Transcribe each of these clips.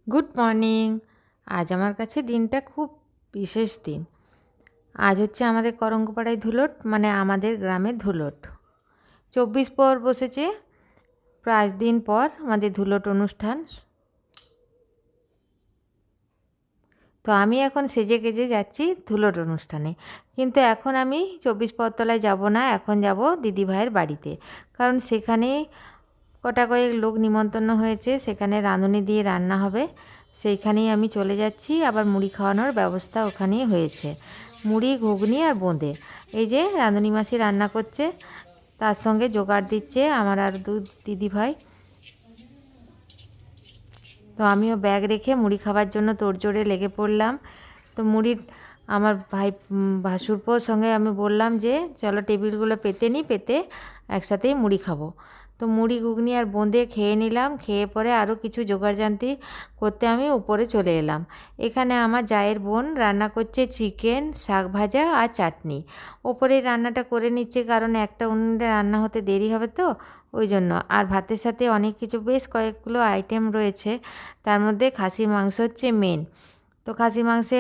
Good morning. আজ আমার কাছে দিনটা খুব বিশেষ দিন। আজ হচ্ছে আমাদের করঙ্গপাড়ায় ধুলট, মানে আমাদের গ্রামের ধুলট 24 পর বসেছে। 5 দিন পর আমাদের ধুলট অনুষ্ঠান। তো আমি এখন সেজে কেজে যাচ্ছি ধুলট অনুষ্ঠানে, কিন্তু এখন আমি 24 পরতলায় যাব না, এখন যাব দিদিভাইয়ের বাড়িতে। কারণ সেখানে কটা কয়েক লোক নিমন্ত্রণ হয়েছে, সেখানে রাঁধুনি দিয়ে রান্না হবে, সেইখানেই আমি চলে যাচ্ছি। আবার মুড়ি খাওয়ানোর ব্যবস্থা ওখানেই হয়েছে, মুড়ি, ঘুগনি আর বোঁদে। এই যে রাঁধুনি মাসি রান্না করছে, তার সঙ্গে জোগাড় দিচ্ছে আমার আর দিদিভাই। তো আমিও ব্যাগ রেখে মুড়ি খাবার জন্য তোড়জোড়ে লেগে পড়লাম। তো মুড়ির আমার ভাসুরপোর সঙ্গে আমি বললাম যে চলো টেবিলগুলো পেতে নিই, পেতে একসাথেই মুড়ি খাবো। তো মুড়ি, ঘুগনি আর বোঁদে খেয়ে নিলাম। খেয়ে পরে আরও কিছু জোগাড়জান্তি করতে আমি উপরে চলে এলাম। এখানে আমার জায়ের বোন রান্না করছে চিকেন, শাক ভাজা আর চাটনি। ওপরেই রান্নাটা করে নিচ্ছে, কারণ একটা উনুনে রান্না হতে দেরি হবে তো ওই জন্য। আর ভাতের সাথে অনেক কিছু, বেশ কয়েকগুলো আইটেম রয়েছে, তার মধ্যে খাসির মাংস হচ্ছে মেন। তো খাসির মাংসে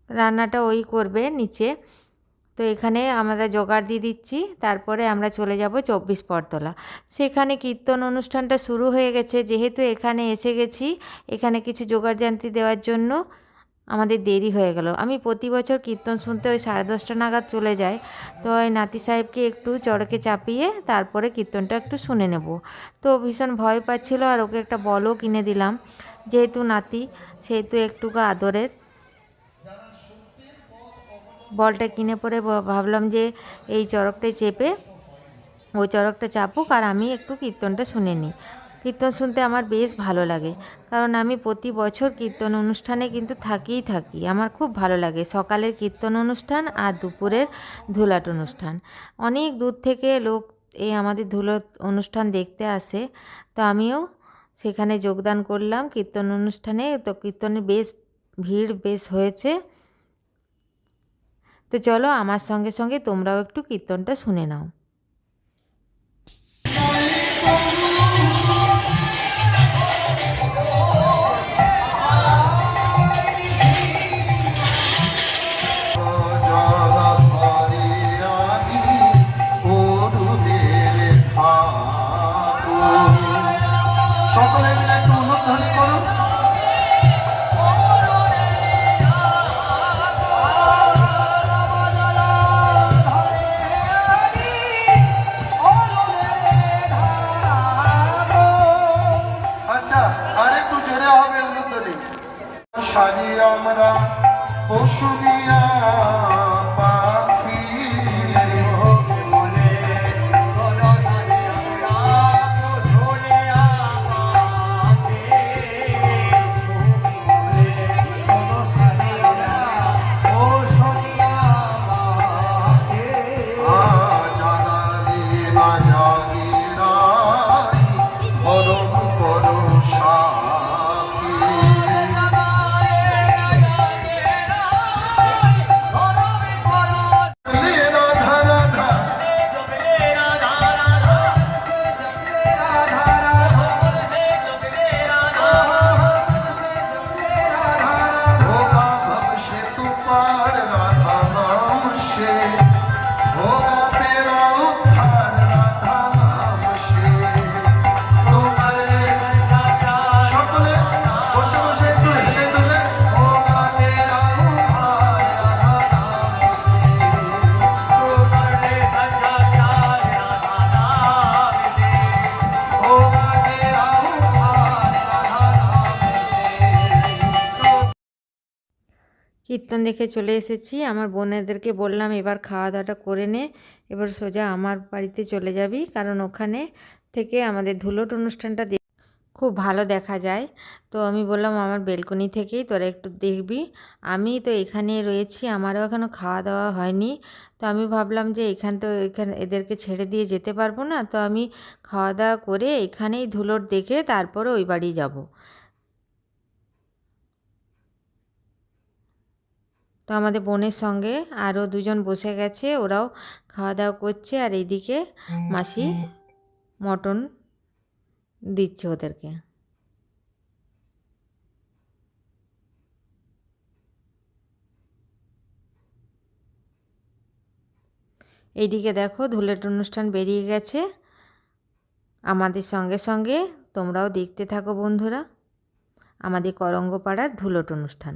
রান্নাটা ওই করবে নিচে। তো এখানে আমরা জোগাড় দিয়ে দিচ্ছি, তারপরে আমরা চলে যাব 24 পরতলা। সেখানে কীর্তন অনুষ্ঠানটা শুরু হয়ে গেছে। যেহেতু এখানে এসে গেছি, এখানে কিছু জোগাড়জান্তি দেওয়ার জন্য আমাদের দেরি হয়ে গেল। আমি প্রতি বছর কীর্তন শুনতে ওই 10:30 নাগাদ চলে যাই। তো ওই নাতি সাহেবকে একটু চড়কে চাপিয়ে তারপরে কীর্তনটা একটু শুনে নেব। তো ভীষণ ভয় পাচ্ছিল, আর ওকে একটা বলও কিনে দিলাম, যেহেতু নাতি সেহেতু একটুকু আদরের। বলটা কিনে পরে ভাবলাম যে এই চড়কটায় চেপে ওই চড়কটা চাপুক, আর আমি একটু কীর্তনটা শুনে নিই। কীর্তন শুনতে আমার বেশ ভালো লাগে, কারণ আমি প্রতি বছর কীর্তন অনুষ্ঠানে কিন্তু থাকি। আমার খুব ভালো লাগে সকালের কীর্তন অনুষ্ঠান আর দুপুরের ধুলাট অনুষ্ঠান। অনেক দূর থেকে লোক এই আমাদের ধুলাট অনুষ্ঠান দেখতে আসে। তো আমিও সেখানে যোগদান করলাম কীর্তন অনুষ্ঠানে। তো কীর্তনে বেশ ভিড় বেশ হয়েছে। তো চলো আমার সঙ্গে সঙ্গে তোমরাও একটু কীর্তনটা শুনে নাও। সকলে মিলে একটু উন্নতধ্বনি করুন। আচ্ছা, আর একটু জোরে হবে উন্নতধ্বনি। সারি আমরা পশু দিয়া পাখি, কীর্তন দেখে চলে এসেছি। আমার বোনেদেরকে বললাম এবার খাওয়া দাওয়াটা করে নে, এবার সোজা আমার বাড়িতে চলে যাবি, কারণ ওখানে থেকে আমাদের ধুলট অনুষ্ঠানটা খুব ভালো দেখা যায়। তো আমি বললাম আমার বেলকনি থেকেই তোরা একটু দেখবি, আমি তো এখানে রয়েছি, আমারও এখনও খাওয়া দাওয়া হয়নি। তো আমি ভাবলাম যে এখানে এদেরকে ছেড়ে দিয়ে যেতে পারবো না, তো আমি খাওয়া দাওয়া করে এখানেই ধুলট দেখে তারপরে ওই বাড়ি যাব। তো আমাদের বোনের সঙ্গে আরও দুজন বসে গেছে, ওরাও খাওয়া দাওয়া করছে, আর এইদিকে মাসি মটন দিচ্ছে ওদেরকে। এইদিকে দেখো ধুলেট অনুষ্ঠান বেরিয়ে গেছে। আমাদের সঙ্গে সঙ্গে তোমরাও দেখতে থাকো বন্ধুরা, আমাদের করঙ্গপাড়ার ধুলট অনুষ্ঠান।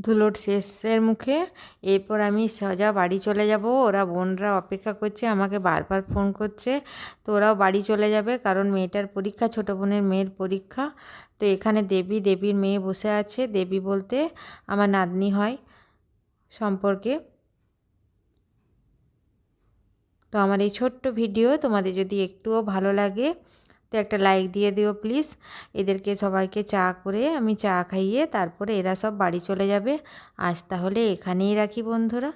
ধুলোট শেষের মুখে। এরপর আমি সোজা বাড়ি চলে যাব। ওরা বোনরা অপেক্ষা করছে, আমাকে বারবার ফোন করছে। তো ওরাও বাড়ি চলে যাবে, কারণ মেয়েটার পরীক্ষা, ছোটো বোনের মেয়ের পরীক্ষা। তো এখানে দেবীর মেয়ে বসে আছে। দেবী বলতে আমার নাতনি হয় সম্পর্কে। তো আমার এই ছোট্ট ভিডিও তোমাদের যদি একটুও ভালো লাগে তো একটা লাইক দিয়ে দিও প্লিজ। এদেরকে সবাইকে চা করে আমি চা খাইয়ে তারপরে এরা সব বাড়ি চলে যাবে। আজ তাহলে এখানেই রাখি বন্ধুরা।